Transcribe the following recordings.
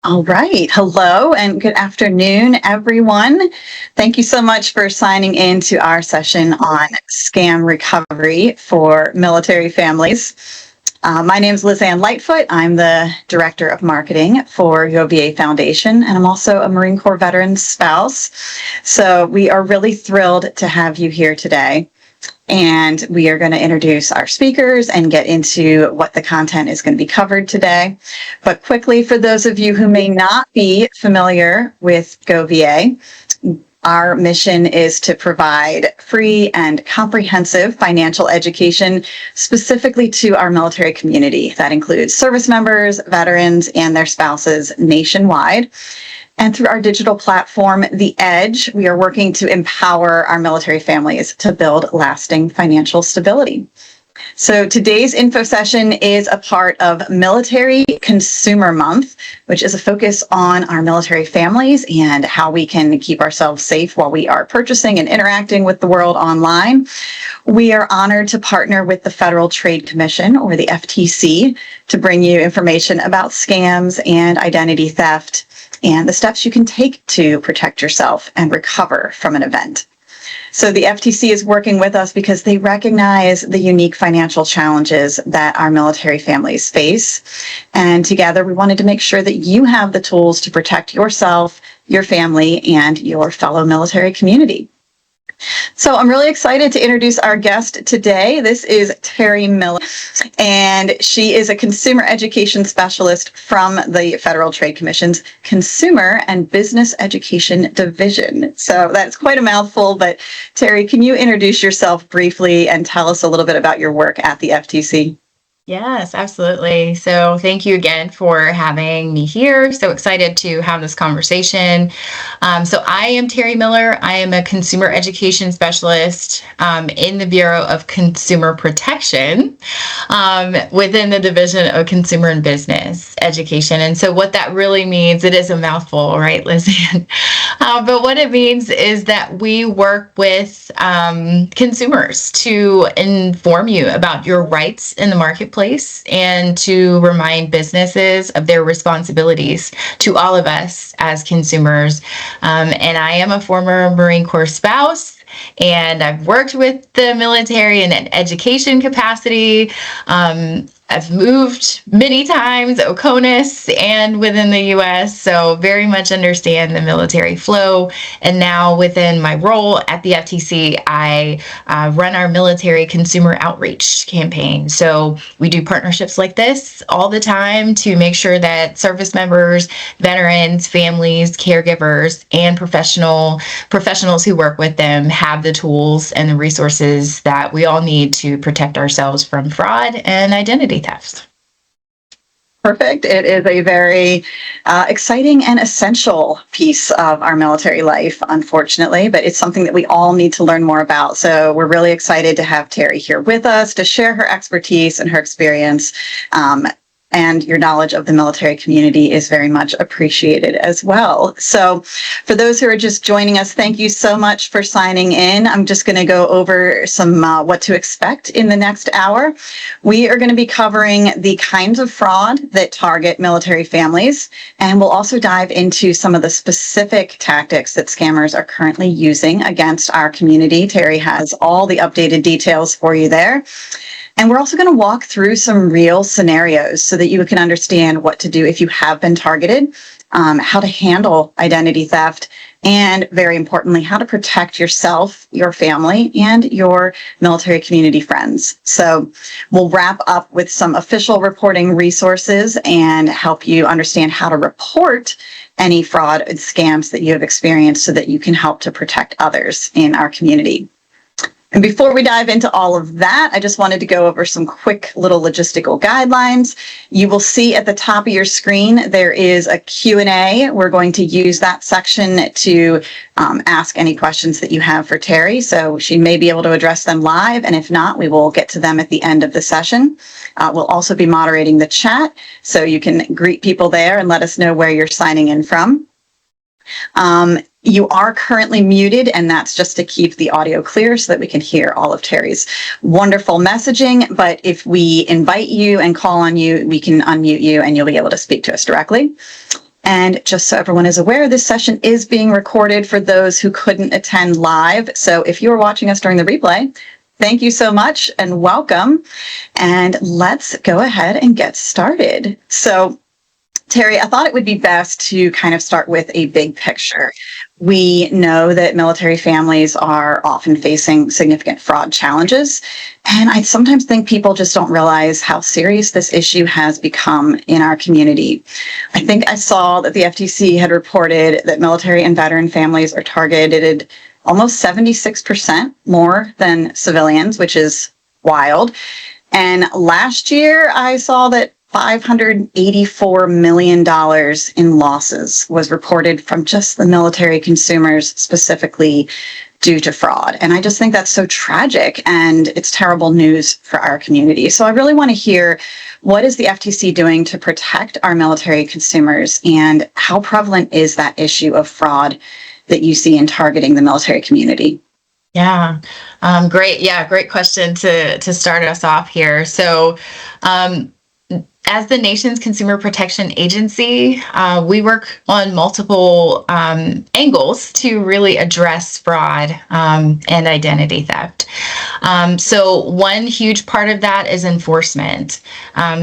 All right. Hello and good afternoon, everyone. Thank you so much for signing in to our session on scam recovery for military families. My name is Liz Ann Lightfoot. I'm the Director of Marketing for GoVA Foundation, and I'm also a Marine Corps veteran spouse. So we are really thrilled to have you here today. And we are going to introduce our speakers and get into what the content is going to be covered today. But quickly, for those of you who may not be familiar with GoVA, our mission is to provide free and comprehensive financial education specifically to our military community. That includes service members, veterans, and their spouses nationwide. And through our digital platform, The Edge, we are working to empower our military families to build lasting financial stability. So today's info session is a part of Military Consumer Month, which is a focus on our military families and how we can keep ourselves safe while we are purchasing and interacting with the world online. We are honored to partner with the Federal Trade Commission, or the FTC, to bring you information about scams and identity theft and the steps you can take to protect yourself and recover from an event. So the FTC is working with us because they recognize the unique financial challenges that our military families face. And together, we wanted to make sure that you have the tools to protect yourself, your family, and your fellow military community. So I'm really excited to introduce our guest today. This is Terry Miller, and she is a consumer education specialist from the Federal Trade Commission's Consumer and Business Education Division. So that's quite a mouthful, but Terry, can you introduce yourself briefly and tell us a little bit about your work at the FTC? Yes, absolutely. So thank you again for having me here. So excited to have this conversation. So I am Terry Miller. I am a consumer education specialist in the Bureau of Consumer Protection within the Division of Consumer and Business Education. And so what that really means, it is a mouthful, right, Lizzie? But what it means is that we work with consumers to inform you about your rights in the marketplace and to remind businesses of their responsibilities to all of us as consumers. And I am a former Marine Corps spouse, and I've worked with the military in an education capacity. I've moved many times, OCONUS and within the U.S., so very much understand the military flow. And now within my role at the FTC, I run our military consumer outreach campaign. So we do partnerships like this all the time to make sure that service members, veterans, families, caregivers, and professionals who work with them have the tools and the resources that we all need to protect ourselves from fraud and identity theft. Perfect. It is a very exciting and essential piece of our military life, unfortunately, but it's something that we all need to learn more about. So we're really excited to have Terry here with us to share her expertise and her experience. And your knowledge of the military community is very much appreciated as well. So for those who are just joining us, thank you so much for signing in. I'm just going to go over some what to expect in the next hour. We are going to be covering the kinds of fraud that target military families, and we'll also dive into some of the specific tactics that scammers are currently using against our community. Terry has all the updated details for you there. And we're also going to walk through some real scenarios so that you can understand what to do if you have been targeted, how to handle identity theft, and very importantly, how to protect yourself, your family, and your military community friends. So we'll wrap up with some official reporting resources and help you understand how to report any fraud and scams that you have experienced so that you can help to protect others in our community. And before we dive into all of that, I just wanted to go over some quick little logistical guidelines. You will see at the top of your screen, there is a Q&A. We're going to use that section to ask any questions that you have for Terry. So she may be able to address them live, and if not, we will get to them at the end of the session. We'll also be moderating the chat, so you can greet people there and let us know where you're signing in from. You are currently muted, and that's just to keep the audio clear so that we can hear all of Terry's wonderful messaging. But if we invite you and call on you, we can unmute you and you'll be able to speak to us directly. And just so everyone is aware, this session is being recorded for those who couldn't attend live. So if you are watching us during the replay, thank you so much and welcome. And let's go ahead and get started. So Terry, I thought it would be best to kind of start with a big picture. We know that military families are often facing significant fraud challenges, and I sometimes think people just don't realize how serious this issue has become in our community. I think I saw that the FTC had reported that military and veteran families are targeted almost 76% more than civilians, which is wild. And last year, I saw that $584 million in losses was reported from just the military consumers specifically due to fraud. And I just think that's so tragic and it's terrible news for our community. So I really want to hear, what is the FTC doing to protect our military consumers, and how prevalent is that issue of fraud that you see in targeting the military community? Yeah, great. Yeah, great question to start us off here. So, as the nation's consumer protection agency, we work on multiple angles to really address fraud and identity theft. So one huge part of that is enforcement.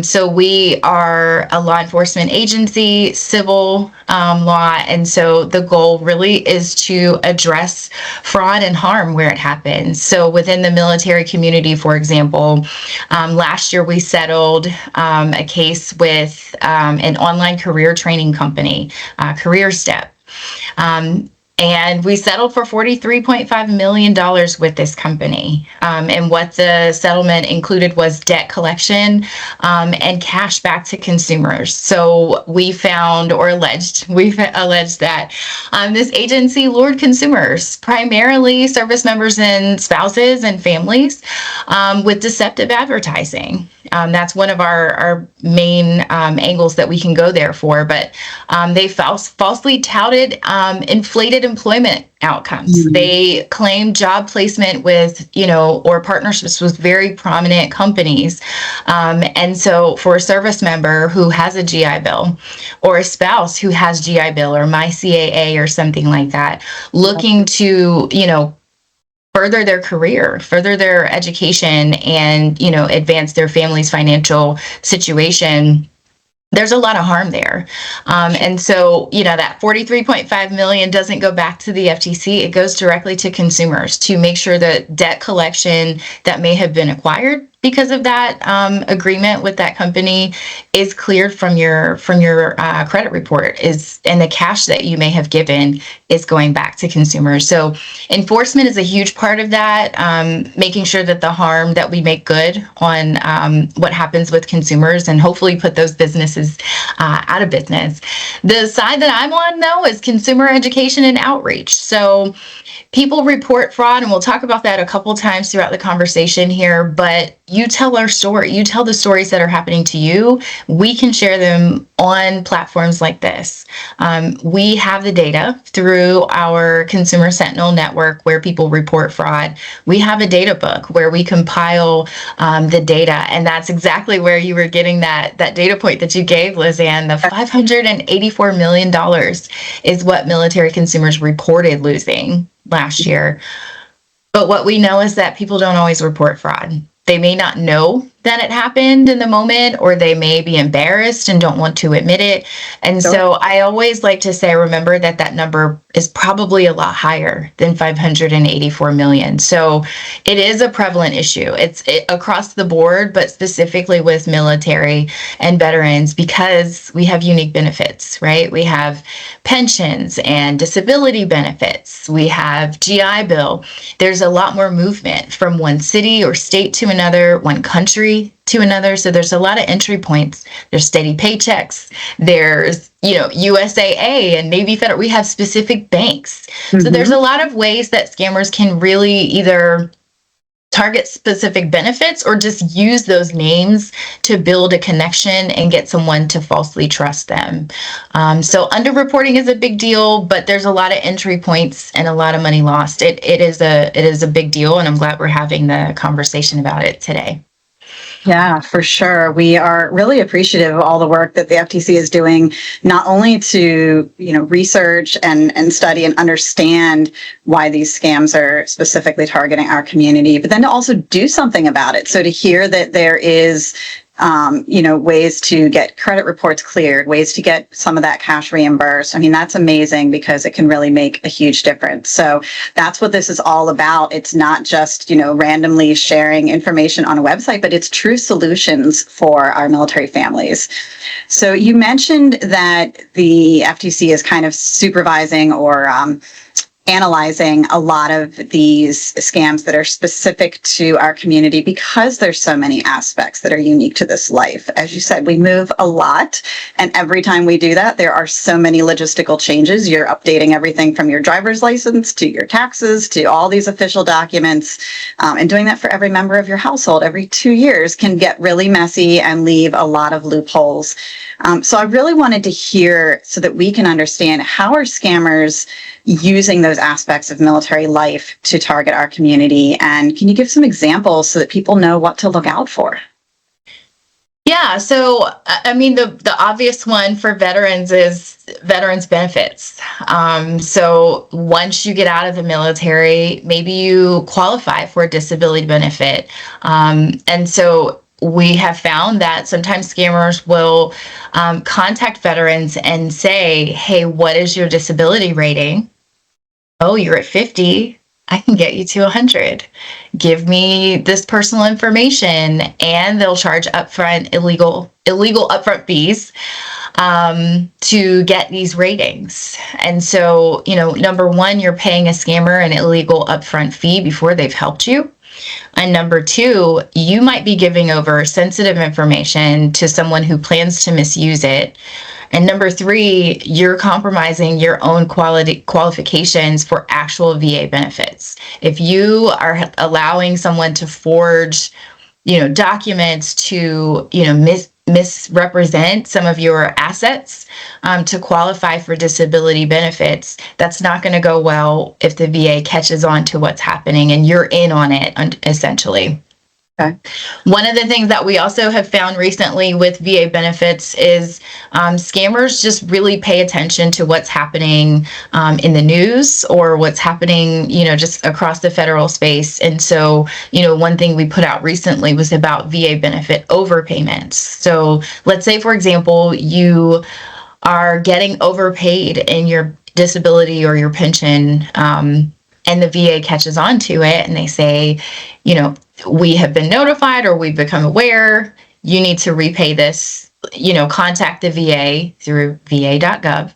So we are a law enforcement agency, civil law, and so the goal really is to address fraud and harm where it happens. So within the military community, for example, last year we settled a case with an online career training company, Career Step. And we settled for $43.5 million with this company. And what the settlement included was debt collection and cash back to consumers. So we've alleged that this agency lured consumers, primarily service members and spouses and families, with deceptive advertising. That's one of our main angles that we can go there for. But they falsely touted inflated employment outcomes. Mm-hmm. They claimed job placement with, or partnerships with very prominent companies. And so for a service member who has a GI Bill, or a spouse who has GI Bill or MyCAA or something like that, looking to, further their career, further their education, and, advance their family's financial situation, there's a lot of harm there. And so, that $43.5 million doesn't go back to the FTC. It goes directly to consumers to make sure that debt collection that may have been acquired because of that agreement with that company is cleared from your credit report, and the cash that you may have given is going back to consumers. So enforcement is a huge part of that, making sure that the harm that we make good on what happens with consumers, and hopefully put those businesses out of business. The side that I'm on, though, is consumer education and outreach. So people report fraud, and we'll talk about that a couple times throughout the conversation here, but you tell our story. You tell the stories that are happening to you. We can share them on platforms like this. We have the data through our Consumer Sentinel network where people report fraud. We have a data book where we compile the data, and that's exactly where you were getting that data point that you gave, Lizanne. The $584 million is what military consumers reported losing last year. But what we know is that people don't always report fraud. They may not know that it happened in the moment, or they may be embarrassed and don't want to admit it. And so I always like to say, remember that number is probably a lot higher than 584 million. So it is a prevalent issue. It's across the board, but specifically with military and veterans, because we have unique benefits, right? We have pensions and disability benefits. We have GI Bill. There's a lot more movement from one city or state to another, one country to another. So there's a lot of entry points. There's steady paychecks. There's, USAA and Navy Federal. We have specific banks. Mm-hmm. So there's a lot of ways that scammers can really either target specific benefits or just use those names to build a connection and get someone to falsely trust them. So underreporting is a big deal, but there's a lot of entry points and a lot of money lost. It is a big deal, and I'm glad we're having the conversation about it today. Yeah, for sure. We are really appreciative of all the work that the FTC is doing, not only to, research and study and understand why these scams are specifically targeting our community, but then to also do something about it. So to hear that there is ways to get credit reports cleared, ways to get some of that cash reimbursed. I mean, that's amazing because it can really make a huge difference. So that's what this is all about. It's not just, randomly sharing information on a website, but it's true solutions for our military families. So you mentioned that the FTC is kind of supervising or analyzing a lot of these scams that are specific to our community because there's so many aspects that are unique to this life. As you said, we move a lot, and every time we do that, there are so many logistical changes. You're updating everything from your driver's license to your taxes to all these official documents, and doing that for every member of your household every 2 years can get really messy and leave a lot of loopholes. So I really wanted to hear so that we can understand how are scammers using those aspects of military life to target our community, and can you give some examples so that people know what to look out for? Yeah, so I mean, the obvious one for veterans is veterans benefits. So once you get out of the military, maybe you qualify for a disability benefit, and so we have found that sometimes scammers will contact veterans and say, "Hey, what is your disability rating? Oh, you're at 50. I can get you to 100. Give me this personal information," and they'll charge upfront illegal upfront fees to get these ratings. And so, number one, you're paying a scammer an illegal upfront fee before they've helped you. And number two, you might be giving over sensitive information to someone who plans to misuse it. And number three, you're compromising your own qualifications for actual VA benefits. If you are allowing someone to forge, documents to, misrepresent some of your assets to qualify for disability benefits, that's not going to go well if the VA catches on to what's happening and you're in on it, essentially. Okay. One of the things that we also have found recently with VA benefits is scammers just really pay attention to what's happening in the news or what's happening, just across the federal space. And so, one thing we put out recently was about VA benefit overpayments. So let's say, for example, you are getting overpaid in your disability or your pension, and the VA catches on to it and they say, we have been notified or we've become aware, you need to repay this, contact the VA through VA.gov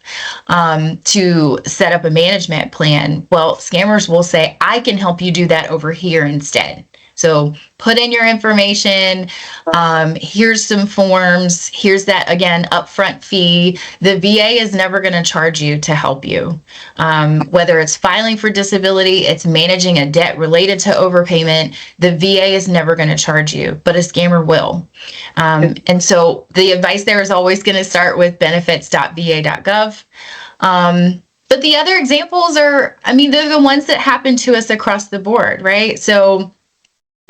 to set up a management plan. Well, scammers will say, I can help you do that over here instead. So put in your information. Here's some forms. Here's that, again, upfront fee. The VA is never going to charge you to help you. Whether it's filing for disability, it's managing a debt related to overpayment, the VA is never going to charge you, but a scammer will. And so the advice there is always going to start with benefits.va.gov. But the other examples are, they're the ones that happen to us across the board, right? So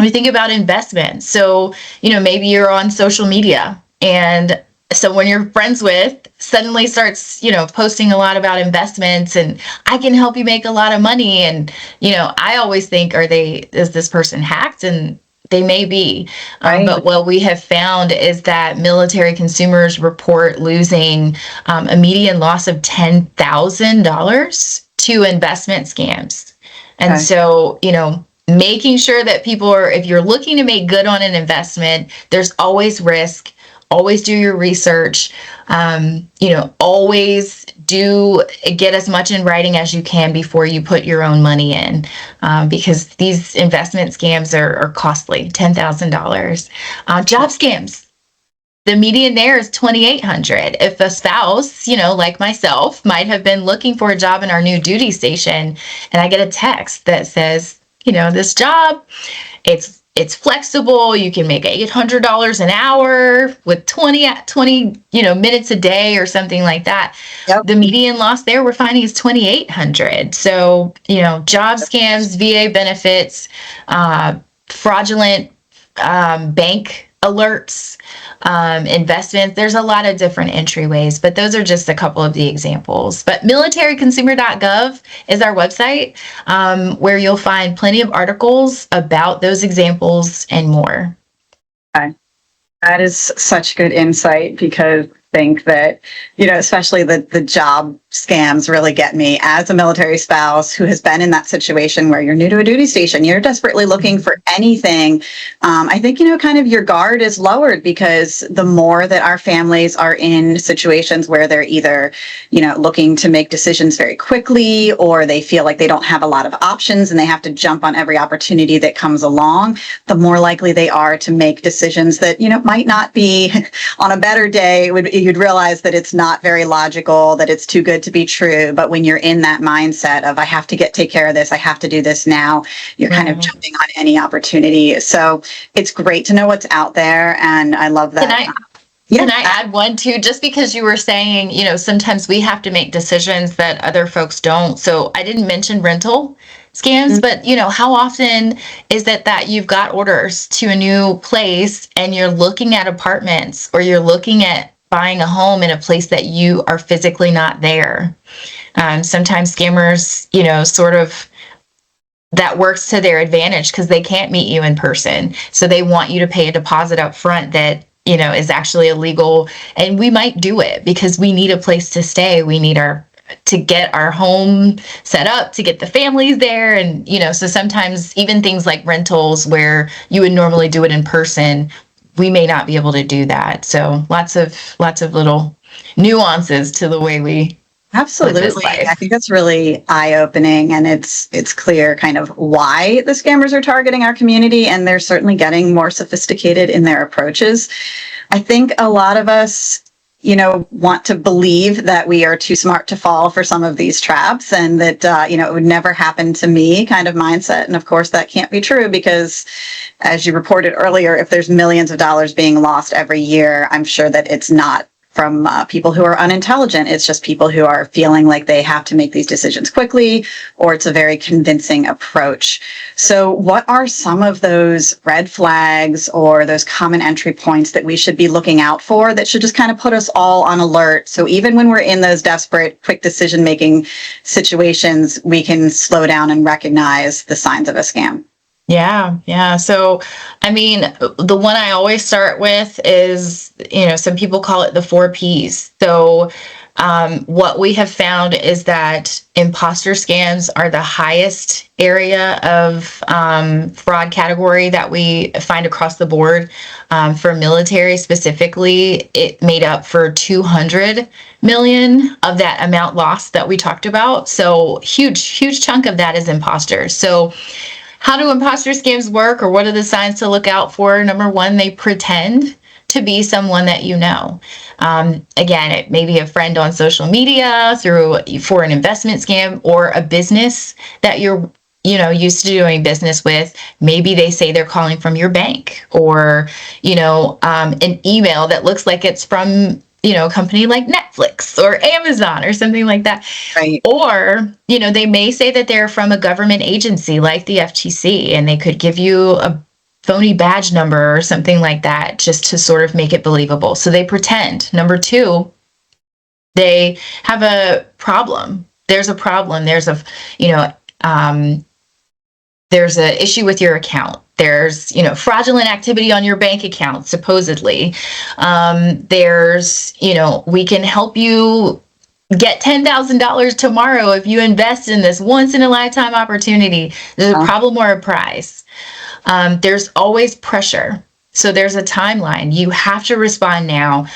we think about investments. So, maybe you're on social media and someone you're friends with suddenly starts, posting a lot about investments and I can help you make a lot of money. And, I always think, is this person hacked? And they may be. Right. But what we have found is that military consumers report losing a median loss of $10,000 to investment scams. And okay. So, making sure that people are, if you're looking to make good on an investment, there's always risk. Always do your research. Always do get as much in writing as you can before you put your own money in, because these investment scams are costly. $10,000. Job scams. The median there is $2,800. If a spouse, like myself, might have been looking for a job in our new duty station, and I get a text that says, this job, it's flexible. You can make $800 an hour with 20 minutes a day or something like that. Yep. The median loss there we're finding is $2,800. So, job scams, VA benefits, fraudulent bank alerts, investments. There's a lot of different entryways, but those are just a couple of the examples. But militaryconsumer.gov is our website, where you'll find plenty of articles about those examples and more. Okay. That is such good insight, because I think that, especially the job scams really get me as a military spouse who has been in that situation where you're new to a duty station, you're desperately looking for anything. I think, kind of your guard is lowered, because the more that our families are in situations where they're either, looking to make decisions very quickly, or they feel like they don't have a lot of options and they have to jump on every opportunity that comes along, the more likely they are to make decisions that, might not be on a better day. You'd realize that it's not very logical, that it's too good to be true. But when you're in that mindset of, I have to take care of this, I have to do this now, you're kind of jumping on any opportunity. So it's great to know what's out there. And I love that. Can I add one too? Just because you were saying, sometimes we have to make decisions that other folks don't. So I didn't mention rental scams, but how often is it that you've got orders to a new place and you're looking at apartments, or you're looking at buying a home in a place that you are physically not there? Sometimes scammers, sort of, that works to their advantage because they can't meet you in person. So they want you to pay a deposit up front that, is actually illegal. And we might do it because we need a place to stay. We need to get our home set up, to get the families there. And, so sometimes even things like rentals where you would normally do it in person, we may not be able to do that. So lots of little nuances to the way we Absolutely. I think that's really eye-opening, and it's clear kind of why the scammers are targeting our community, and they're certainly getting more sophisticated in their approaches. I think a lot of us, want to believe that we are too smart to fall for some of these traps, and that, it would never happen to me kind of mindset. And of course, that can't be true, because as you reported earlier, if there's millions of dollars being lost every year, I'm sure that it's not from people who are unintelligent. It's just people who are feeling like they have to make these decisions quickly, or it's a very convincing approach. So what are some of those red flags or those common entry points that we should be looking out for that should just kind of put us all on alert? So even when we're in those desperate, quick decision-making situations, we can slow down and recognize the signs of a scam. Yeah. So, the one I always start with is, some people call it the 4 Ps. So, what we have found is that imposter scams are the highest area of fraud category that we find across the board. For military specifically, it made up for 200 million of that amount lost that we talked about. So huge chunk of that is imposters. So how do imposter scams work, or what are the signs to look out for? Number one, they pretend to be someone that you know. Again, it may be a friend on social media for an investment scam, or a business that you're used to doing business with. Maybe they say they're calling from your bank, or an email that looks like it's from a company like Netflix or Amazon or something like that. Right. Or, they may say that they're from a government agency like the FTC, and they could give you a phony badge number or something like that just to sort of make it believable. So they pretend. Number two, they have a problem. There's a problem. There's an issue with your account. There's, fraudulent activity on your bank account, supposedly. There's, we can help you get $10,000 tomorrow if you invest in this once in a lifetime opportunity. There's a problem or a prize. There's always pressure. So there's a timeline. You have to respond now,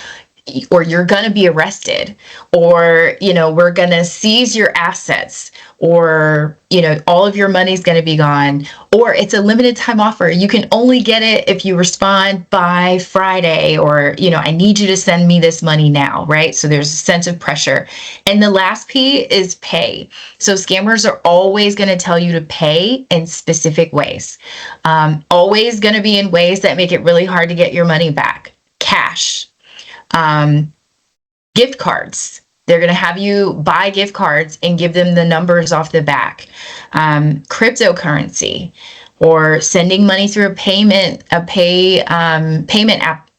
or you're going to be arrested, or, we're going to seize your assets, or, all of your money's going to be gone, or it's a limited time offer. You can only get it if you respond by Friday, or, I need you to send me this money now, right? So there's a sense of pressure. And the last P is pay. So scammers are always going to tell you to pay in specific ways. Always going to be in ways that make it really hard to get your money back. Cash. Gift cards. They're going to have you buy gift cards and give them the numbers off the back. Cryptocurrency, or sending money through a payment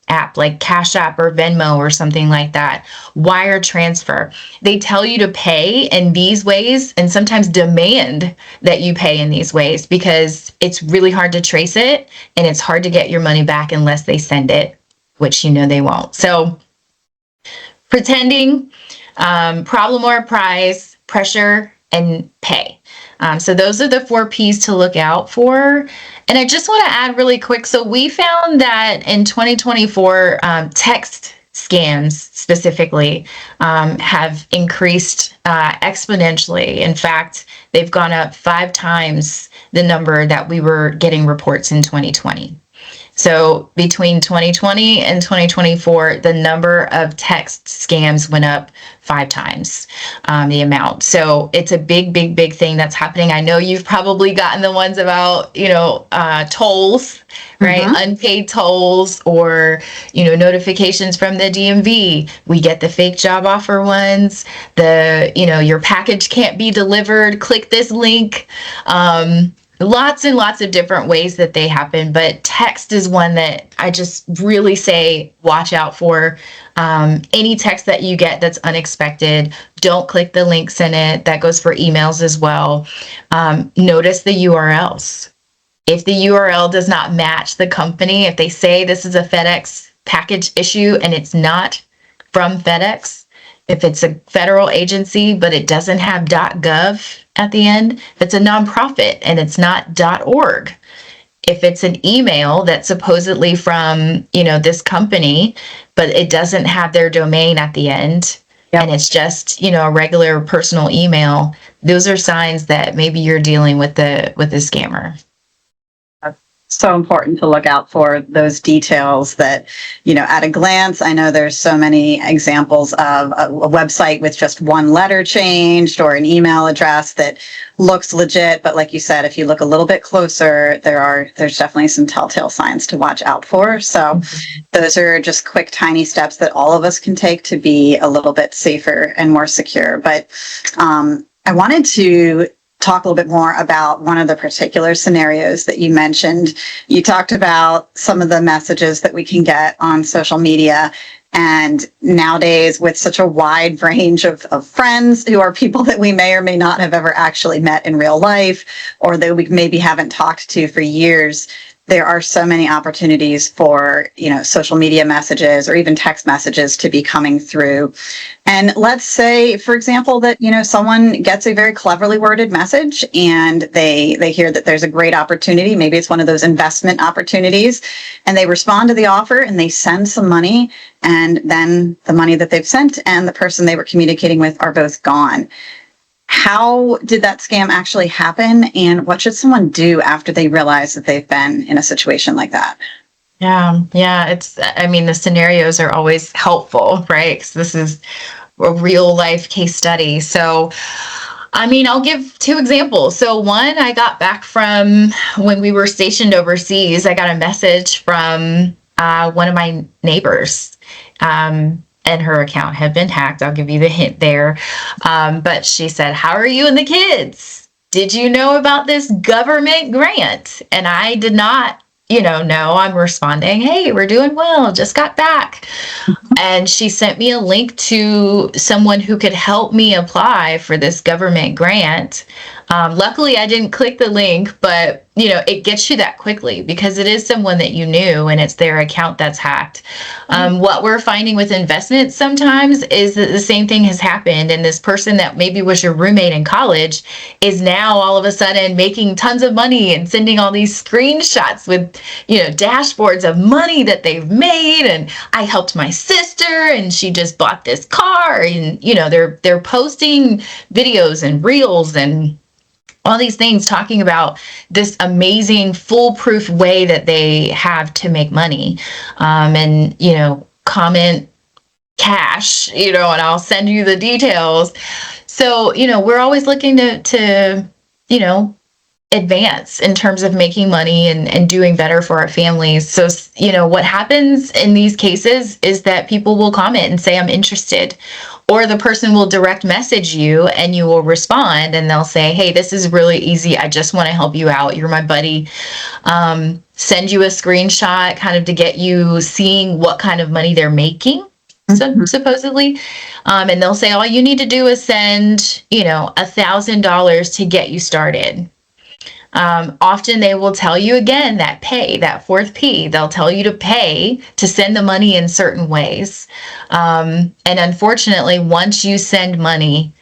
app like Cash App or Venmo or something like that, wire transfer. They tell you to pay in these ways and sometimes demand that you pay in these ways because it's really hard to trace it and it's hard to get your money back unless they send it, which they won't. So pretending, problem or prize, pressure, and pay. So those are the 4 P's to look out for. And I just want to add really quick. So we found that in 2024, text scams specifically have increased exponentially. In fact, they've gone up 5 times the number that we were getting reports in 2020. So between 2020 and 2024, the number of text scams went up 5 times the amount. So it's a big thing that's happening. I know you've probably gotten the ones about, tolls, right? Mm-hmm. Unpaid tolls or, notifications from the DMV. We get the fake job offer ones, your package can't be delivered. Click this link. Lots and lots of different ways that they happen, but text is one that I just really say watch out for. Any text that you get that's unexpected, don't click the links in it. That goes for emails as well. Notice the URLs. If the URL does not match the company, if they say this is a FedEx package issue and it's not from FedEx, if it's a federal agency, but it doesn't have .gov at the end, if it's a nonprofit and it's not .org, if it's an email that's supposedly from, this company, but it doesn't have their domain at the end, yep, and it's just, a regular personal email, those are signs that maybe you're dealing with the scammer. So important to look out for those details that, at a glance, I know there's so many examples of a website with just one letter changed or an email address that looks legit. But like you said, if you look a little bit closer, there's definitely some telltale signs to watch out for. So those are just quick, tiny steps that all of us can take to be a little bit safer and more secure. But I wanted to talk a little bit more about one of the particular scenarios that you mentioned. You talked about some of the messages that we can get on social media. And nowadays, with such a wide range of friends who are people that we may or may not have ever actually met in real life, or that we maybe haven't talked to for years, there are so many opportunities for, social media messages or even text messages to be coming through. And let's say, for example, that, someone gets a very cleverly worded message and they hear that there's a great opportunity. Maybe it's one of those investment opportunities, and they respond to the offer and they send some money, and then the money that they've sent and the person they were communicating with are both gone. How did that scam actually happen, and what should someone do after they realize that they've been in a situation like that? Yeah, the scenarios are always helpful, right? Because this is a real life case study. So, I'll give 2 examples. So one, I got back from when we were stationed overseas, I got a message from one of my neighbors. And her account had been hacked. I'll give you the hint there. But she said, "How are you and the kids? Did you know about this government grant?" And I did not, know. I'm responding, "Hey, we're doing well. Just got back." And she sent me a link to someone who could help me apply for this government grant. Luckily, I didn't click the link, but it gets you that quickly because it is someone that you knew and it's their account that's hacked. What we're finding with investments sometimes is that the same thing has happened, and this person that maybe was your roommate in college is now all of a sudden making tons of money and sending all these screenshots with, dashboards of money that they've made. And I helped my sister and she just bought this car, and, they're posting videos and reels and all these things talking about this amazing foolproof way that they have to make money. And, comment cash, and I'll send you the details. So, we're always looking to advance in terms of making money and doing better for our families. So, what happens in these cases is that people will comment and say, I'm interested, or the person will direct message you and you will respond and they'll say, hey, this is really easy. I just want to help you out. You're my buddy. Send you a screenshot kind of to get you seeing what kind of money they're making. Supposedly. And they'll say, all you need to do is send, $1,000 to get you started. Often they will tell you again that fourth P, they'll tell you to pay to send the money in certain ways. And unfortunately, once you send money,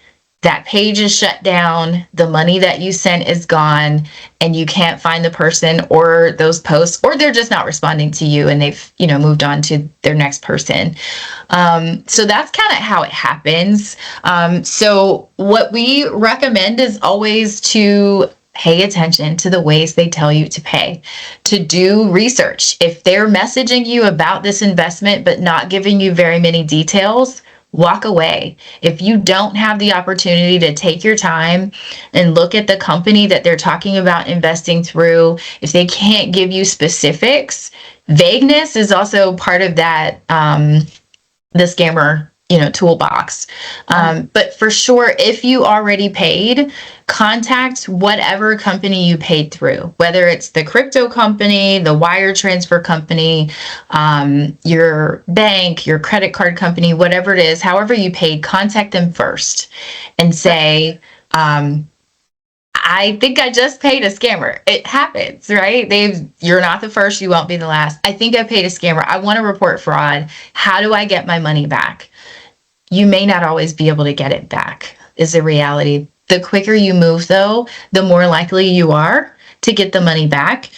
that page is shut down, the money that you sent is gone, and you can't find the person or those posts, or they're just not responding to you and they've, moved on to their next person. So that's kind of how it happens. So what we recommend is always to pay attention to the ways they tell you to pay, to do research. If they're messaging you about this investment but not giving you very many details, walk away. If you don't have the opportunity to take your time and look at the company that they're talking about investing through, if they can't give you specifics, vagueness is also part of that, the scammer toolbox. But for sure, if you already paid, contact whatever company you paid through, whether it's the crypto company, the wire transfer company, your bank, your credit card company, whatever it is, however you paid, contact them first and say, I think I just paid a scammer. It happens, right? You're not the first, you won't be the last. I think I paid a scammer. I want to report fraud. How do I get my money back? You may not always be able to get it back, is the reality. The quicker you move, though, the more likely you are to get the money back.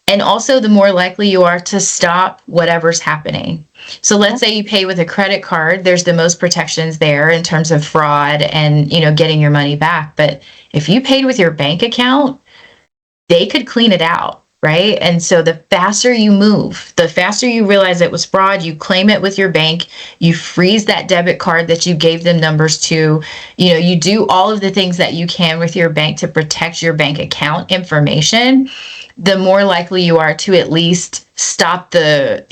And also the more likely you are to stop whatever's happening. So let's say you pay with a credit card, there's the most protections there in terms of fraud and, getting your money back. But if you paid with your bank account, they could clean it out, right? And so the faster you move, the faster you realize it was fraud, you claim it with your bank, you freeze that debit card that you gave them numbers to, you do all of the things that you can with your bank to protect your bank account information, the more likely you are to at least stop the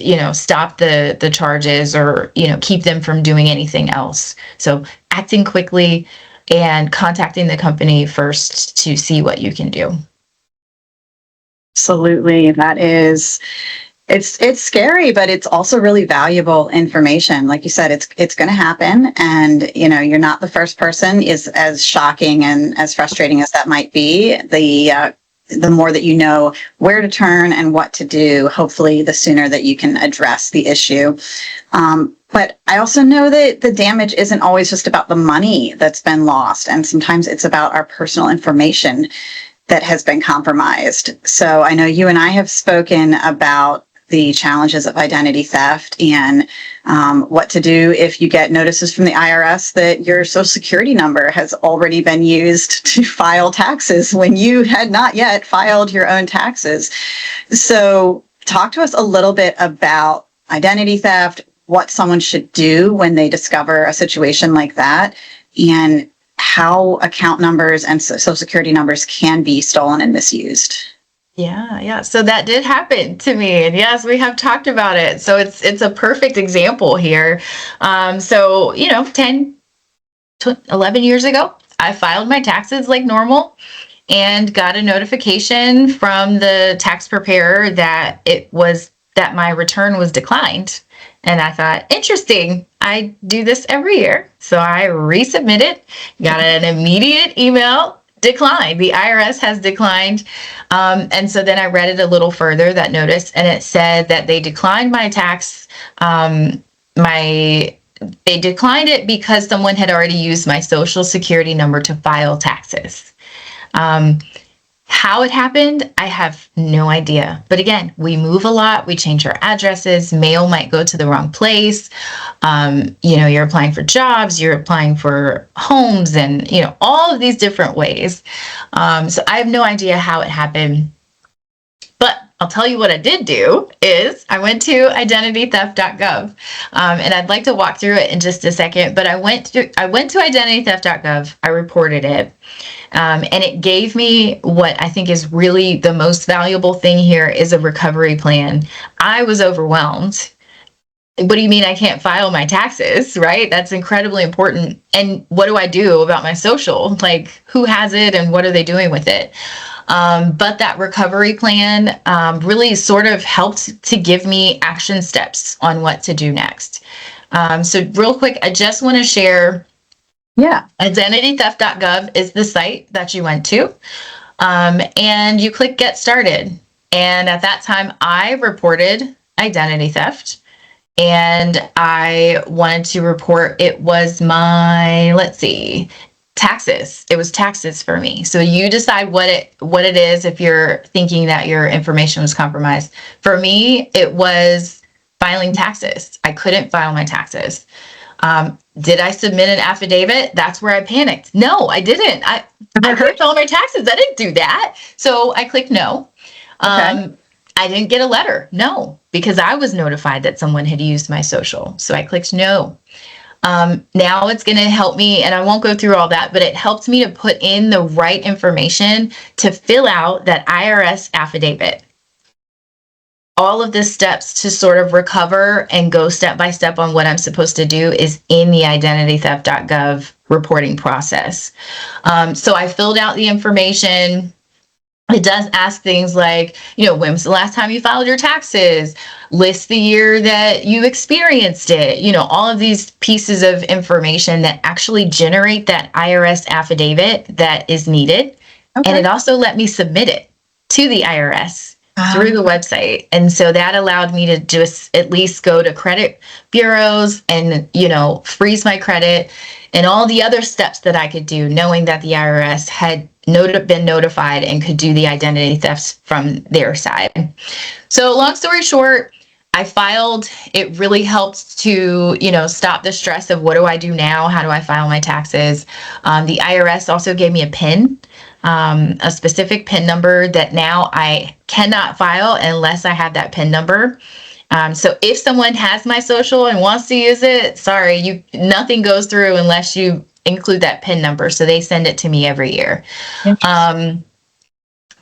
charges or, keep them from doing anything else. So acting quickly and contacting the company first to see what you can do. Absolutely. It's scary, but it's also really valuable information. Like you said, it's going to happen. And, you're not the first person. Is as shocking and as frustrating as that might be, the more that you know where to turn and what to do, hopefully the sooner that you can address the issue. But I also know that the damage isn't always just about the money that's been lost. And sometimes it's about our personal information that has been compromised. So I know you and I have spoken about the challenges of identity theft and what to do if you get notices from the IRS that your Social Security number has already been used to file taxes when you had not yet filed your own taxes. So talk to us a little bit about identity theft, what someone should do when they discover a situation like that, and how account numbers and Social Security numbers can be stolen and misused. Yeah. So that did happen to me. And yes, we have talked about it. So it's a perfect example here. 10, 11 years ago, I filed my taxes like normal and got a notification from the tax preparer that my return was declined. And I thought, interesting, I do this every year. So I resubmitted, got an immediate email, declined. The IRS has declined. And so then I read it a little further, that notice, and it said that they declined my tax. They declined it because someone had already used my Social Security number to file taxes. How it happened, I have no idea. But again, we move a lot. We change our addresses. Mail might go to the wrong place. You're applying for jobs. You're applying for homes and, all of these different ways. So I have no idea how it happened. But I'll tell you what I did do is I went to IdentityTheft.gov, and I'd like to walk through it in just a second. But I went to IdentityTheft.gov. I reported it, and it gave me what I think is really the most valuable thing here is a recovery plan. I was overwhelmed. What do you mean I can't file my taxes, right? That's incredibly important. And what do I do about my social? Like, who has it and what are they doing with it? But that recovery plan really sort of helped to give me action steps on what to do next. So real quick, I just want to share, IdentityTheft.gov is the site that you went to, and you click Get Started. And at that time, I reported identity theft. And I wanted to report, it was my, taxes. It was taxes for me. So you decide what it is if you're thinking that your information was compromised. For me, it was filing taxes. I couldn't file my taxes. Did I submit an affidavit? That's where I panicked. No, I didn't. I couldn't file my taxes. I didn't do that. So I clicked no. Okay. I didn't get a letter. No, because I was notified that someone had used my social. So I clicked no. Now it's going to help me, and I won't go through all that, but it helped me to put in the right information to fill out that IRS affidavit. All of the steps to sort of recover and go step by step on what I'm supposed to do is in the IdentityTheft.gov reporting process. So I filled out the information. It does ask things like, when was the last time you filed your taxes? List the year that you experienced it. All of these pieces of information that actually generate that IRS affidavit that is needed. Okay. And it also let me submit it to the IRS through the website. And so that allowed me to just at least go to credit bureaus and, freeze my credit and all the other steps that I could do, knowing that the IRS had been notified and could do the identity thefts from their side. So long story short, I filed. It really helped to, stop the stress of what do I do now? How do I file my taxes? The IRS also gave me a PIN, a specific PIN number that now I cannot file unless I have that PIN number. So if someone has my social and wants to use it, sorry, nothing goes through unless you include that PIN number. So they send it to me every year.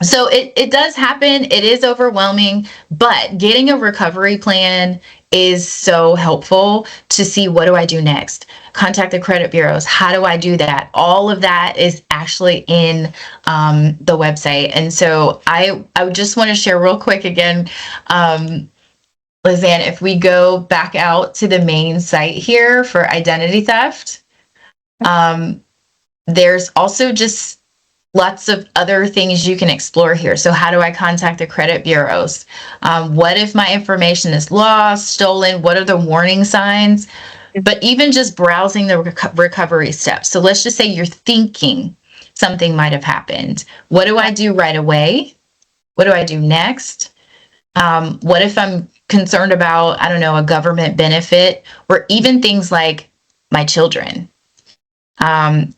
So it does happen. It is overwhelming, but getting a recovery plan is so helpful to see what do I do next. Contact the credit bureaus. How do I do that? All of that is actually in the website. And so I would just want to share real quick again, Lizanne, if we go back out to the main site here for identity theft, there's also just lots of other things you can explore here. So how do I contact the credit bureaus? What if my information is lost, stolen? What are the warning signs? But even just browsing the recovery steps. So let's just say you're thinking something might have happened. What do I do right away? What do I do next? What if I'm concerned about, a government benefit, or even things like my children?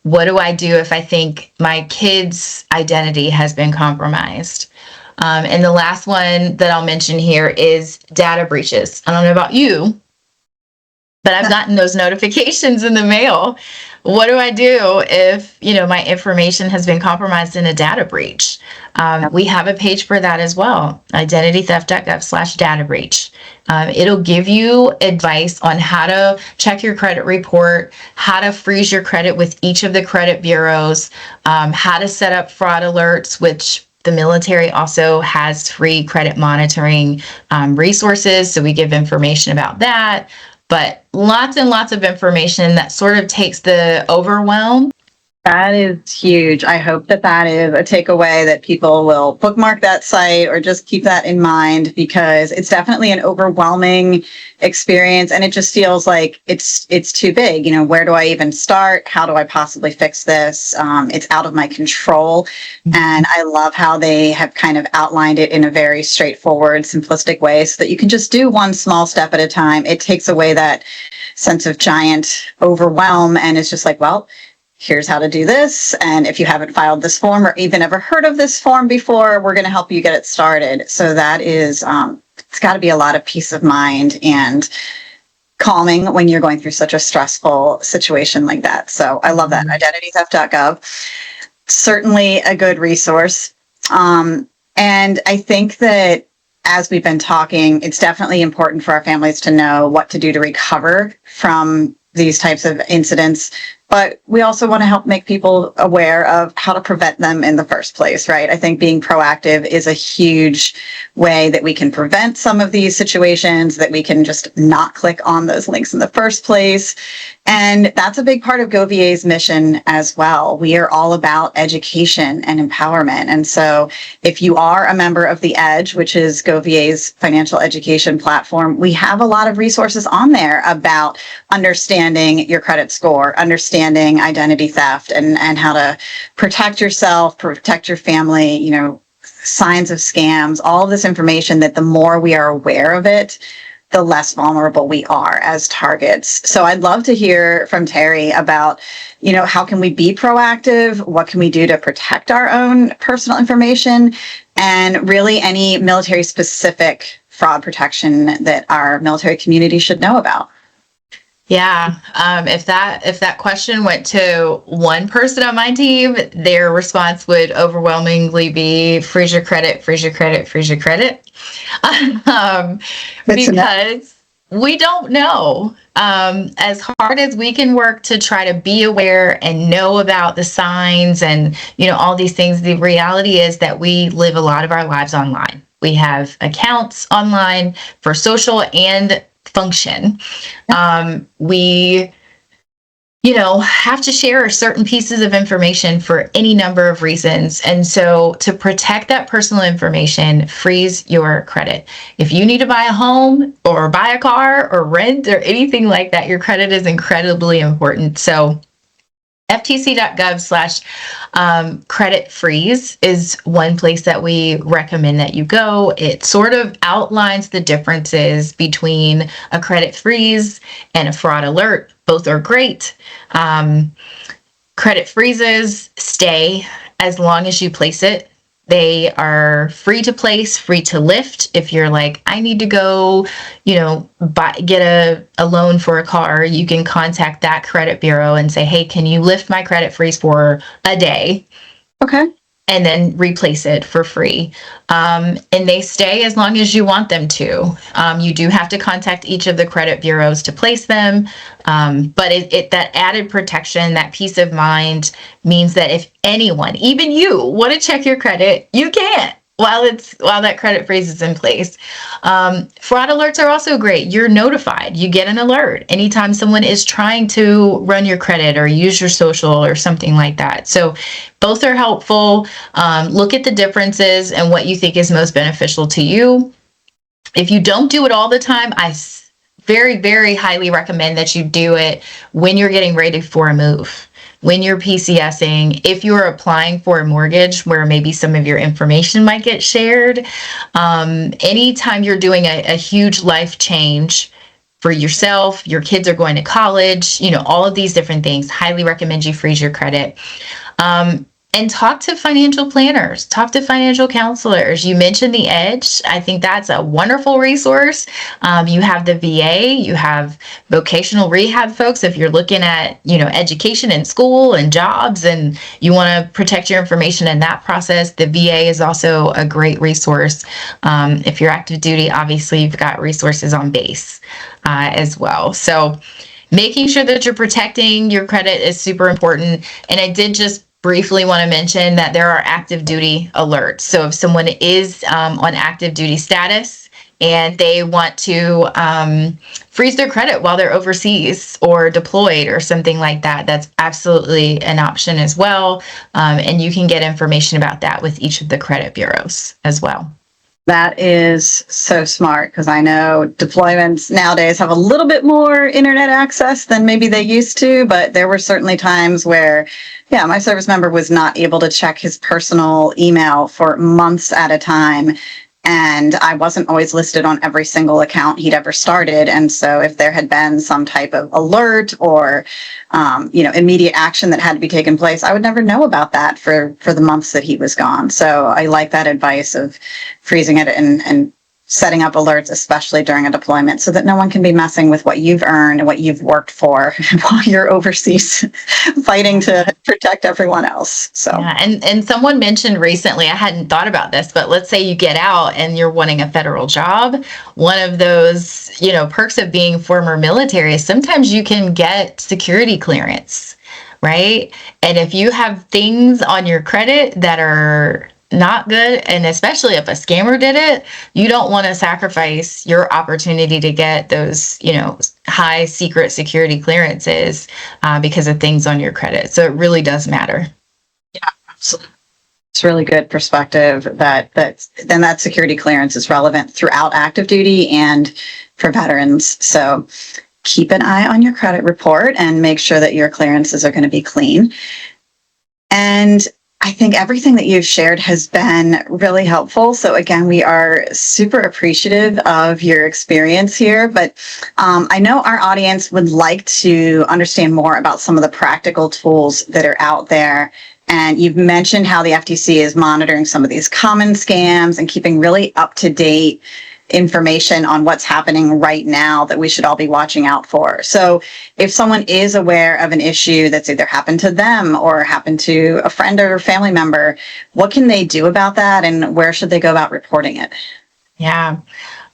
What do I do if I think my kid's identity has been compromised? And the last one that I'll mention here is data breaches. I don't know about you, but I've gotten those notifications in the mail. What do I do if, my information has been compromised in a data breach? We have a page for that as well, IdentityTheft.gov/data breach. It'll give you advice on how to check your credit report, how to freeze your credit with each of the credit bureaus, how to set up fraud alerts, which the military also has free credit monitoring resources. So we give information about that. But lots and lots of information that sort of takes the overwhelm. That is huge. I hope that is a takeaway, that people will bookmark that site or just keep that in mind, because it's definitely an overwhelming experience, and it just feels like it's too big. Where do I even start? How do I possibly fix this? It's out of my control. And I love how they have kind of outlined it in a very straightforward, simplistic way so that you can just do one small step at a time. It takes away that sense of giant overwhelm, and it's just like, well, here's how to do this. And if you haven't filed this form or even ever heard of this form before, we're going to help you get it started. So that is, it's got to be a lot of peace of mind and calming when you're going through such a stressful situation like that. So I love that. IdentityTheft.gov. Certainly a good resource. And I think that as we've been talking, it's definitely important for our families to know what to do to recover from these types of incidents, but we also want to help make people aware of how to prevent them in the first place, right? I think being proactive is a huge way that we can prevent some of these situations, that we can just not click on those links in the first place. And that's a big part of GoVA's mission as well. We are all about education and empowerment. And so if you are a member of the EDGE, which is GoVA's financial education platform, we have a lot of resources on there about understanding your credit score, understanding identity theft, and how to protect yourself, protect your family, you know, signs of scams, all of this information that the more we are aware of it, the less vulnerable we are as targets. So I'd love to hear from Terry about, you know, how can we be proactive? What can we do to protect our own personal information? And really any military specific fraud protection that our military community should know about. Yeah. If that question went to one person on my team, their response would overwhelmingly be freeze your credit, freeze your credit, freeze your credit. Because we don't know. As hard as we can work to try to be aware and know about the signs and, you know, all these things, the reality is that we live a lot of our lives online. We have accounts online for social and function. We, you know, have to share certain pieces of information for any number of reasons. And so to protect that personal information, freeze your credit. If you need to buy a home or buy a car or rent or anything like that, your credit is incredibly important. So ftc.gov/credit freeze is one place that we recommend that you go. It sort of outlines the differences between a credit freeze and a fraud alert. Both are great. Credit freezes stay as long as you place it. They are free to place, free to lift. If you're like, I need to go, you know, get a loan for a car, you can contact that credit bureau and say, hey, can you lift my credit freeze for a day? Okay. And then replace it for free. And they stay as long as you want them to. You do have to contact each of the credit bureaus to place them. But that added protection, that peace of mind means that if anyone, even you, want to check your credit, you can while that credit freeze is in place. Fraud alerts are also great. You're notified. You get an alert anytime someone is trying to run your credit or use your social or something like that. So both are helpful. Look at the differences and what you think is most beneficial to you. If you don't do it all the time, I very, very highly recommend that you do it when you're getting ready for a move. When you're PCSing, if you're applying for a mortgage where maybe some of your information might get shared, anytime you're doing a huge life change for yourself, your kids are going to college, you know, all of these different things, highly recommend you freeze your credit. And talk to financial planners, talk to financial counselors. You mentioned the EDGE. I think that's a wonderful resource. You have the VA, you have vocational rehab folks. If you're looking at, you know, education and school and jobs and you want to protect your information in that process, the VA is also a great resource. If you're active duty, obviously you've got resources on base as well. So making sure that you're protecting your credit is super important. And I did just briefly want to mention that there are active duty alerts. So if someone is on active duty status and they want to freeze their credit while they're overseas or deployed or something like that, that's absolutely an option as well. And you can get information about that with each of the credit bureaus as well. That is so smart, because I know deployments nowadays have a little bit more internet access than maybe they used to, but there were certainly times where, yeah, my service member was not able to check his personal email for months at a time. And I wasn't always listed on every single account he'd ever started. And so if there had been some type of alert or, immediate action that had to be taken place, I would never know about that for the months that he was gone. So I like that advice of freezing it and setting up alerts, especially during a deployment, so that no one can be messing with what you've earned and what you've worked for while you're overseas fighting to protect everyone else. So yeah, and someone mentioned recently, I hadn't thought about this, but let's say you get out and you're wanting a federal job. One of those, perks of being former military is sometimes you can get security clearance, right? And if you have things on your credit that are not good, and especially if a scammer did it, you don't want to sacrifice your opportunity to get those, high secret security clearances because of things on your credit. So it really does matter. Yeah, absolutely. It's really good perspective that then that security clearance is relevant throughout active duty and for veterans. So keep an eye on your credit report and make sure that your clearances are going to be clean. And I think everything that you've shared has been really helpful. So again, we are super appreciative of your experience here, but I know our audience would like to understand more about some of the practical tools that are out there. And you've mentioned how the FTC is monitoring some of these common scams and keeping really up-to-date information on what's happening right now that we should all be watching out for. So if someone is aware of an issue that's either happened to them or happened to a friend or family member, what can they do about that and where should they go about reporting it? Yeah.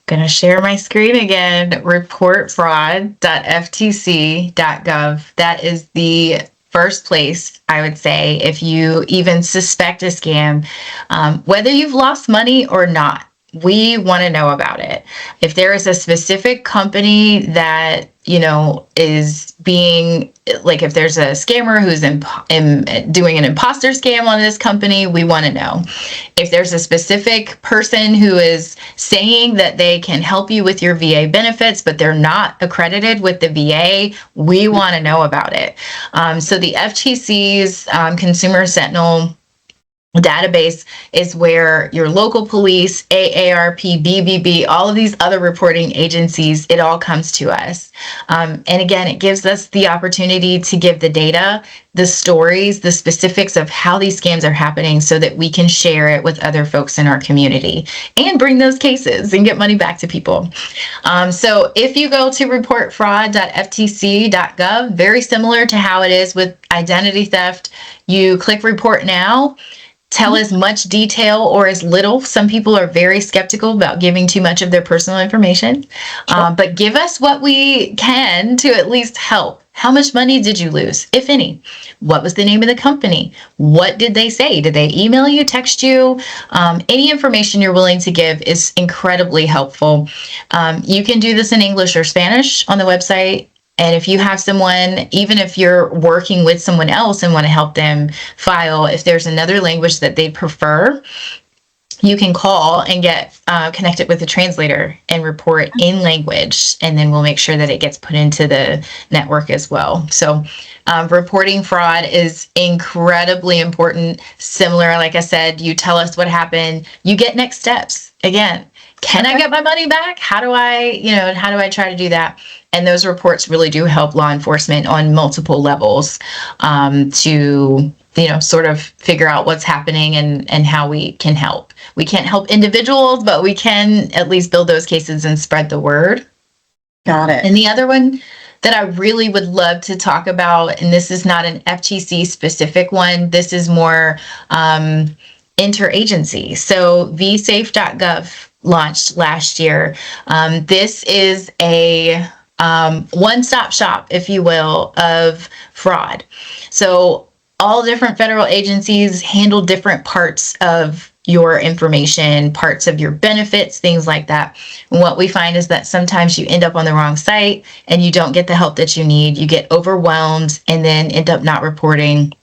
Going to share my screen again, reportfraud.ftc.gov. That is the first place, I would say, if you even suspect a scam, whether you've lost money or not. We want to know about it. If there is a specific company that, is being, like if there's a scammer who's doing an imposter scam on this company, we want to know. If there's a specific person who is saying that they can help you with your VA benefits, but they're not accredited with the VA, we want to know about it. So the FTC's Consumer Sentinel database is where your local police, AARP, BBB, all of these other reporting agencies, it all comes to us. And again, it gives us the opportunity to give the data, the stories, the specifics of how these scams are happening so that we can share it with other folks in our community and bring those cases and get money back to people. So if you go to reportfraud.ftc.gov, very similar to how it is with identity theft, you click report now. Tell as much detail or as little. Some people are very skeptical about giving too much of their personal information, but give us what we can to at least help. How much money did you lose, if any? What was the name of the company? What did they say? Did they email you, text you? Any information you're willing to give is incredibly helpful. You can do this in English or Spanish on the website. And if you have someone, even if you're working with someone else and want to help them file, if there's another language that they prefer, you can call and get connected with a translator and report in language, and then we'll make sure that it gets put into the network as well. So reporting fraud is incredibly important. Similar, like I said, you tell us what happened, you get next steps. Again, can I get my money back? How do I try to do that? And those reports really do help law enforcement on multiple levels to sort of figure out what's happening and how we can help. We can't help individuals, but we can at least build those cases and spread the word. Got it. And the other one that I really would love to talk about, and this is not an FTC specific one, this is more interagency. So vsafe.gov launched last year. This is a one-stop shop, if you will, of fraud. So all different federal agencies handle different parts of your information, parts of your benefits, things like that. And what we find is that sometimes you end up on the wrong site and you don't get the help that you need. You get overwhelmed and then end up not reporting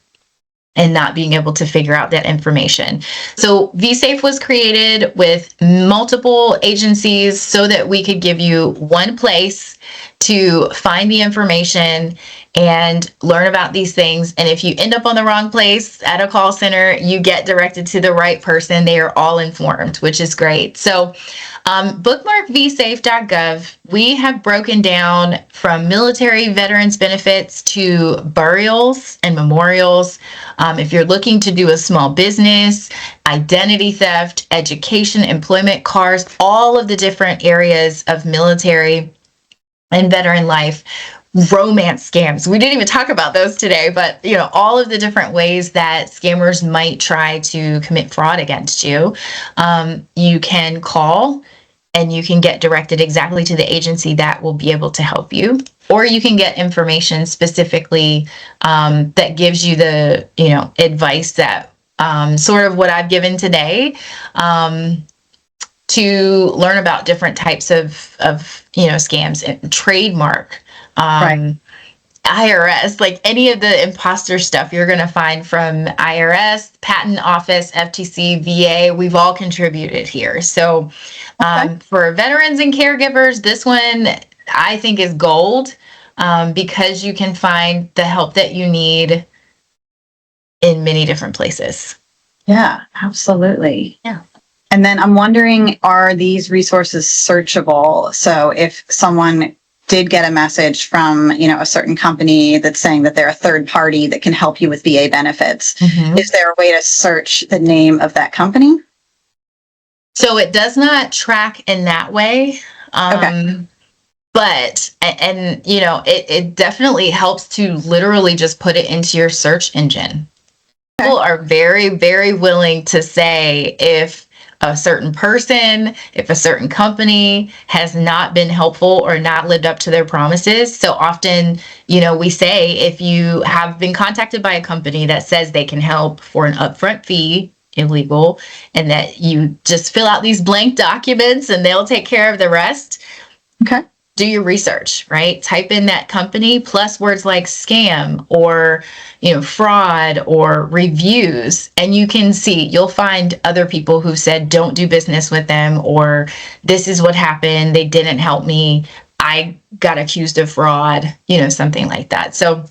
and not being able to figure out that information. So vSafe was created with multiple agencies so that we could give you one place to find the information and learn about these things. And if you end up on the wrong place at a call center, you get directed to the right person. They are all informed, which is great. So bookmark vsafe.gov. We have broken down from military veterans benefits to burials and memorials. If you're looking to do a small business, identity theft, education, employment, cars, all of the different areas of military and veteran life, romance scams. We didn't even talk about those today, but all of the different ways that scammers might try to commit fraud against you. You can call and you can get directed exactly to the agency that will be able to help you, or you can get information specifically that gives you the advice that sort of what I've given today. To learn about different types of scams and trademark, Right. IRS, like any of the imposter stuff you're going to find from IRS, Patent Office, FTC, VA. We've all contributed here. So for veterans and caregivers, this one I think is gold because you can find the help that you need in many different places. Yeah, absolutely. Yeah. And then I'm wondering, are these resources searchable? So if someone did get a message from, a certain company that's saying that they're a third party that can help you with VA benefits, is there a way to search the name of that company? So it does not track in that way. Okay. But, it definitely helps to literally just put it into your search engine. Okay. People are very, very willing to say if a certain person, if a certain company has not been helpful or not lived up to their promises. So often, we say if you have been contacted by a company that says they can help for an upfront fee, illegal, and that you just fill out these blank documents and they'll take care of the rest. Okay. Do your research, right? Type in that company plus words like scam or, fraud or reviews, and you can see, you'll find other people who said, don't do business with them, or this is what happened. They didn't help me. I got accused of fraud, something like that. So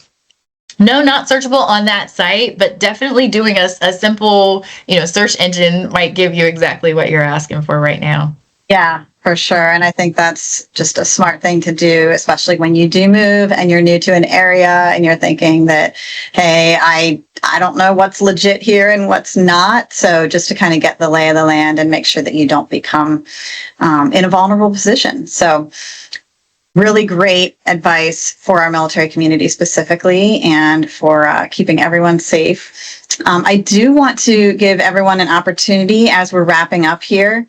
no, not searchable on that site, but definitely doing a simple, search engine might give you exactly what you're asking for right now. Yeah, for sure. And I think that's just a smart thing to do, especially when you do move and you're new to an area and you're thinking that, hey, I don't know what's legit here and what's not. So just to kind of get the lay of the land and make sure that you don't become in a vulnerable position. So really great advice for our military community specifically and for keeping everyone safe. I do want to give everyone an opportunity as we're wrapping up here.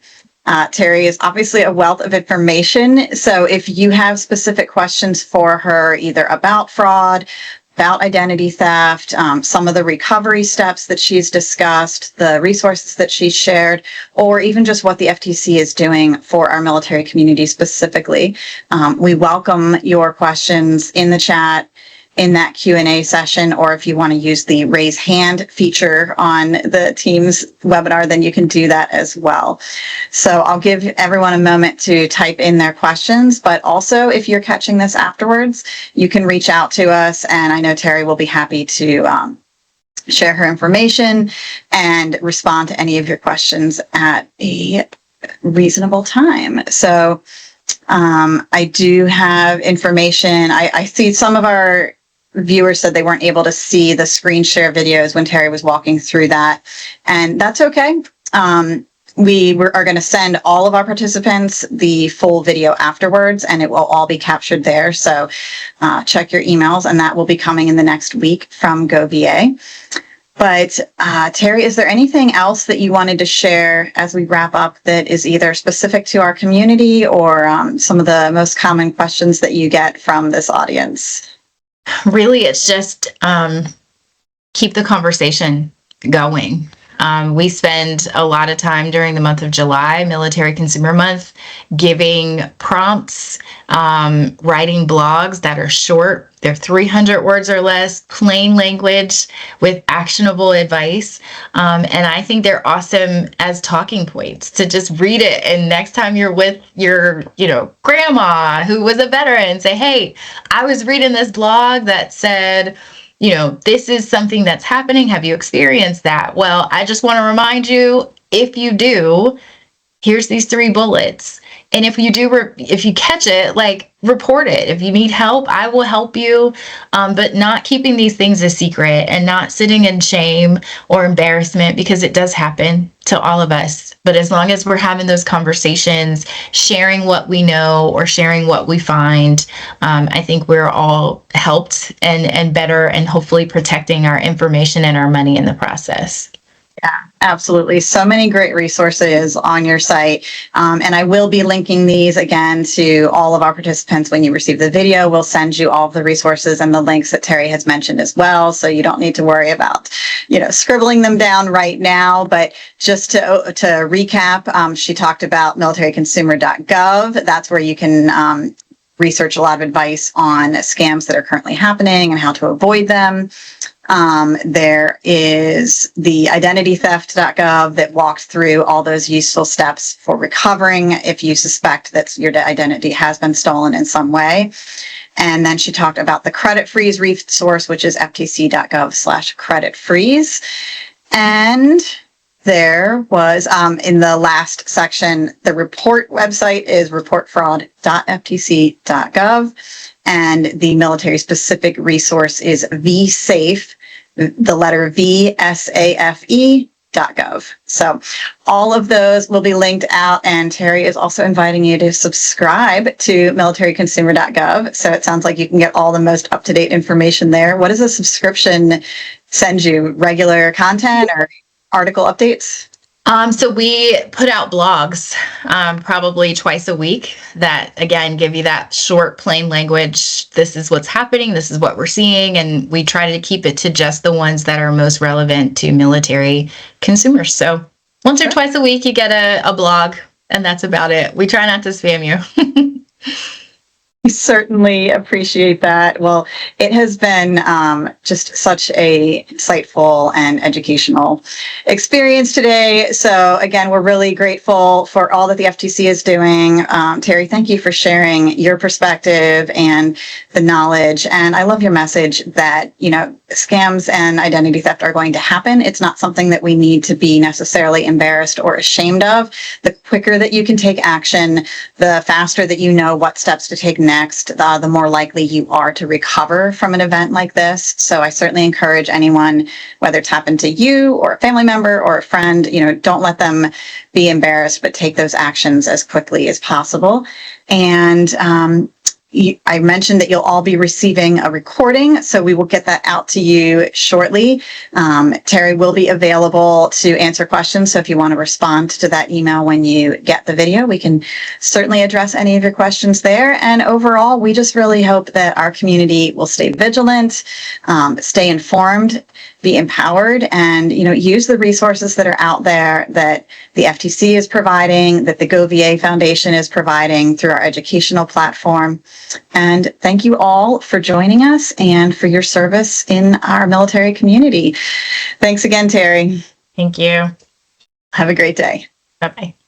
Terry is obviously a wealth of information. So if you have specific questions for her, either about fraud, about identity theft, some of the recovery steps that she's discussed, the resources that she's shared, or even just what the FTC is doing for our military community specifically, we welcome your questions in the chat, in that Q&A session, or if you want to use the raise hand feature on the Teams webinar, then you can do that as well. So I'll give everyone a moment to type in their questions, but also if you're catching this afterwards, you can reach out to us, and I know Terry will be happy to share her information and respond to any of your questions at a reasonable time. So I do have information. I see some of our viewers said they weren't able to see the screen share videos when Terry was walking through that, and that's okay. We are going to send all of our participants the full video afterwards, and it will all be captured there. So check your emails, and that will be coming in the next week from GoVA. But Terry, is there anything else that you wanted to share as we wrap up that is either specific to our community or some of the most common questions that you get from this audience? Really, it's just keep the conversation going. We spend a lot of time during the month of July, Military Consumer Month, giving prompts, writing blogs that are short. They're 300 words or less, plain language with actionable advice. And I think they're awesome as talking points to just read it. And next time you're with your, grandma who was a veteran, say, hey, I was reading this blog that said, this is something that's happening. Have you experienced that? Well, I just want to remind you, if you do, here's these 3 bullets. And if you do, if you catch it, report it. If you need help, I will help you. But not keeping these things a secret and not sitting in shame or embarrassment, because it does happen to all of us. But as long as we're having those conversations, sharing what we know or sharing what we find, I think we're all helped and better, and hopefully protecting our information and our money in the process. Yeah, absolutely. So many great resources on your site. And I will be linking these again to all of our participants when you receive the video. We'll send you all of the resources and the links that Terry has mentioned as well. So you don't need to worry about, scribbling them down right now. But just to recap, she talked about militaryconsumer.gov. That's where you can research a lot of advice on scams that are currently happening and how to avoid them. There is the IdentityTheft.gov that walks through all those useful steps for recovering if you suspect that your identity has been stolen in some way. And then she talked about the credit freeze resource, which is ftc.gov/credit freeze. And there was, in the last section, the report website is reportfraud.ftc.gov. And the military specific resource is vsafe, the letter VSAFE.gov. So all of those will be linked out, and Terry is also inviting you to subscribe to militaryconsumer.gov. So it sounds like you can get all the most up-to-date information there. What does a subscription send you? Regular content or article updates? So we put out blogs probably twice a week that, again, give you that short, plain language. This is what's happening. This is what we're seeing. And we try to keep it to just the ones that are most relevant to military consumers. So once or twice a week, you get a blog, and that's about it. We try not to spam you. We certainly appreciate that. Well, it has been just such a insightful and educational experience today. So again, we're really grateful for all that the FTC is doing. Terry, thank you for sharing your perspective and the knowledge. And I love your message that, scams and identity theft are going to happen. It's not something that we need to be necessarily embarrassed or ashamed of. The quicker that you can take action, the faster that you know what steps to take next, the more likely you are to recover from an event like this. So I certainly encourage anyone, whether it's happened to you or a family member or a friend, don't let them be embarrassed, but take those actions as quickly as possible. And I mentioned that you'll all be receiving a recording, so we will get that out to you shortly. Terry will be available to answer questions, so if you want to respond to that email when you get the video, we can certainly address any of your questions there. And overall, we just really hope that our community will stay vigilant, stay informed, be empowered, and use the resources that are out there that the FTC is providing, that the GoVA Foundation is providing through our educational platform. And thank you all for joining us and for your service in our military community. Thanks again, Terry. Thank you. Have a great day. Bye-bye.